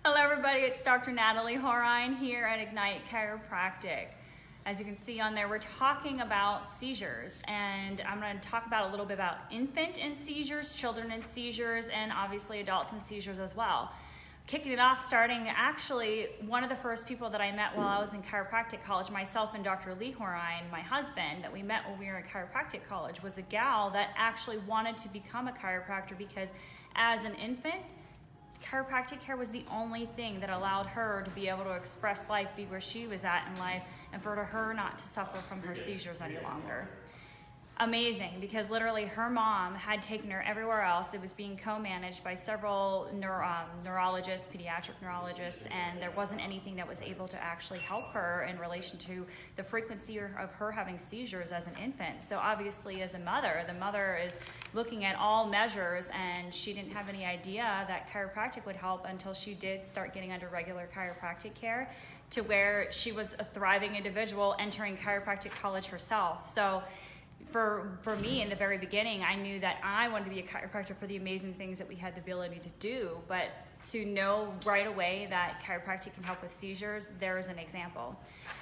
Hello everybody, it's Dr. Natalie Horine here at Ignite Chiropractic. As you can see on there, we're talking about seizures, and I'm going to talk about a little bit about infant and seizures, children and seizures, and obviously adults and seizures as well. Kicking it off, starting actually one of the first people that I met while I was in chiropractic college, myself and Dr. Lee Horine, my husband, that we met when we were in chiropractic college, was a gal that actually wanted to become a chiropractor because as an infant, chiropractic care was the only thing that allowed her to be able to express life, be where she was at in life, and for her not to suffer from her seizures any longer. Amazing, because literally her mom had taken her everywhere else. It was being co-managed by several neurologists, pediatric neurologists, and there wasn't anything that was able to actually help her in relation to the frequency of her having seizures as an infant. So obviously as a mother, the mother is looking at all measures, and she didn't have any idea that chiropractic would help until she did start getting under regular chiropractic care, to where she was a thriving individual entering chiropractic college herself. So for me in the very beginning, I knew that I wanted to be a chiropractor for the amazing things that we had the ability to do, but to know right away that chiropractic can help with seizures, there is an example.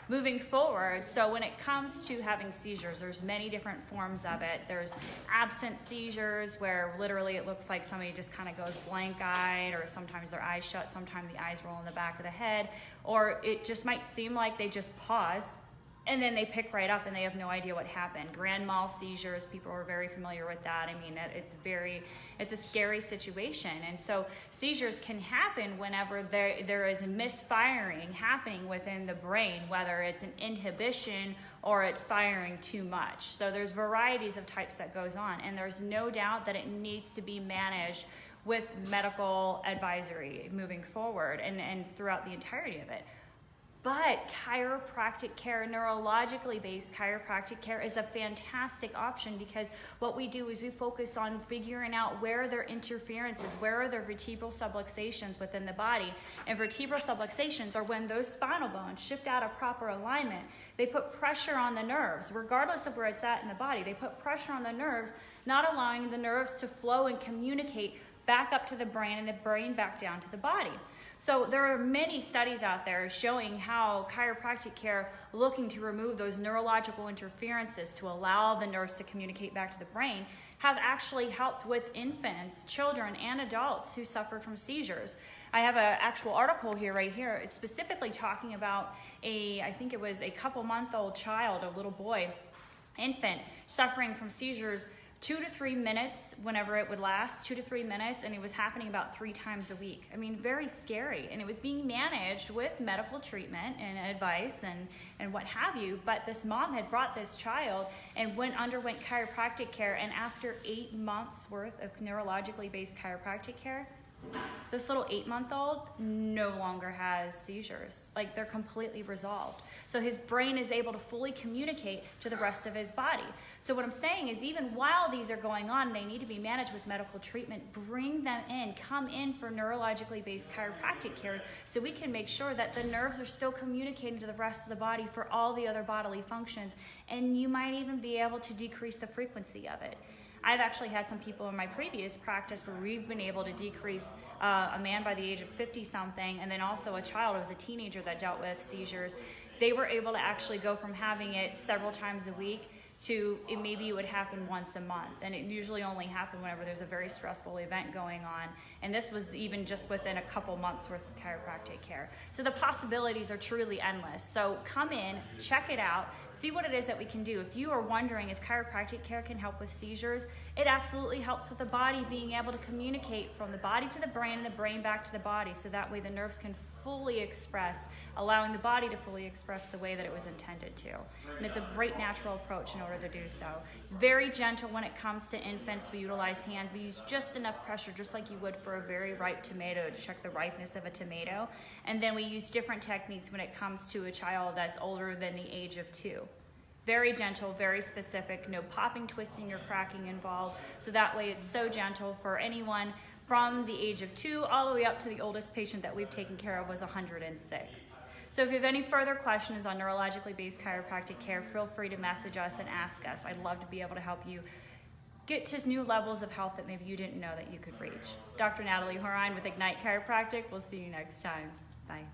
Moving forward, so when it comes to having seizures, there's many different forms of it. There's absent seizures, where literally it looks like somebody just kind of goes blank-eyed, or sometimes their eyes shut, sometimes the eyes roll in the back of the head, or it just might seem like they just pause and then they pick right up and they have no idea what happened. Grand Mal Seizures, people are very familiar with that. I mean, it's a scary situation. And so seizures can happen whenever there is a misfiring happening within the brain, whether it's an inhibition or it's firing too much. So there's varieties of types that goes on, and there's no doubt that it needs to be managed with medical advisory moving forward and throughout the entirety of it. But chiropractic care, neurologically based chiropractic care, is a fantastic option, because what we do is we focus on figuring out where are their interferences, where are their vertebral subluxations within the body. And vertebral subluxations are when those spinal bones shift out of proper alignment. They put pressure on the nerves, regardless of where it's at in the body. They put pressure on the nerves, not allowing the nerves to flow and communicate back up to the brain and the brain back down to the body. So there are many studies out there showing how chiropractic care, looking to remove those neurological interferences to allow the nerves to communicate back to the brain, have actually helped with infants, children, and adults who suffered from seizures. I have an actual article right here. It's specifically talking about I think it was a couple-month-old child, a little boy, infant, suffering from seizures 2 to 3 minutes, whenever it would last, 2 to 3 minutes, and it was happening about 3 times a week. I mean, very scary. And it was being managed with medical treatment and advice and what have you. But this mom had brought this child and underwent chiropractic care, and after 8 months worth of neurologically based chiropractic care, this little 8-month-old no longer has seizures. Like, they're completely resolved. So his brain is able to fully communicate to the rest of his body. So what I'm saying is, even while these are going on, they need to be managed with medical treatment. Bring them in, come in for neurologically based chiropractic care, so we can make sure that the nerves are still communicating to the rest of the body for all the other bodily functions. And you might even be able to decrease the frequency of it. I've actually had some people in my previous practice where we've been able to decrease a man by the age of 50-something, and then also a child who was a teenager that dealt with seizures. They were able to actually go from having it several times a week to maybe it would happen once a month. And it usually only happened whenever there's a very stressful event going on. And this was even just within a couple months worth of chiropractic care. So the possibilities are truly endless. So come in, check it out, see what it is that we can do. If you are wondering if chiropractic care can help with seizures, it absolutely helps with the body being able to communicate from the body to the brain and the brain back to the body, so that way the nerves can fully express, allowing the body to fully express the way that it was intended to. And it's a great natural approach in order to do so. It's very gentle when it comes to infants. We utilize hands. We use just enough pressure, just like you would for a very ripe tomato, to check the ripeness of a tomato. And then we use different techniques when it comes to a child that's older than the age of 2. Very gentle, very specific, no popping, twisting, or cracking involved. So that way it's so gentle for anyone from the age of 2 all the way up to the oldest patient that we've taken care of was 106. So if you have any further questions on neurologically based chiropractic care, feel free to message us and ask us. I'd love to be able to help you get to new levels of health that maybe you didn't know that you could reach. Dr. Natalie Horine with Ignite Chiropractic. We'll see you next time. Bye.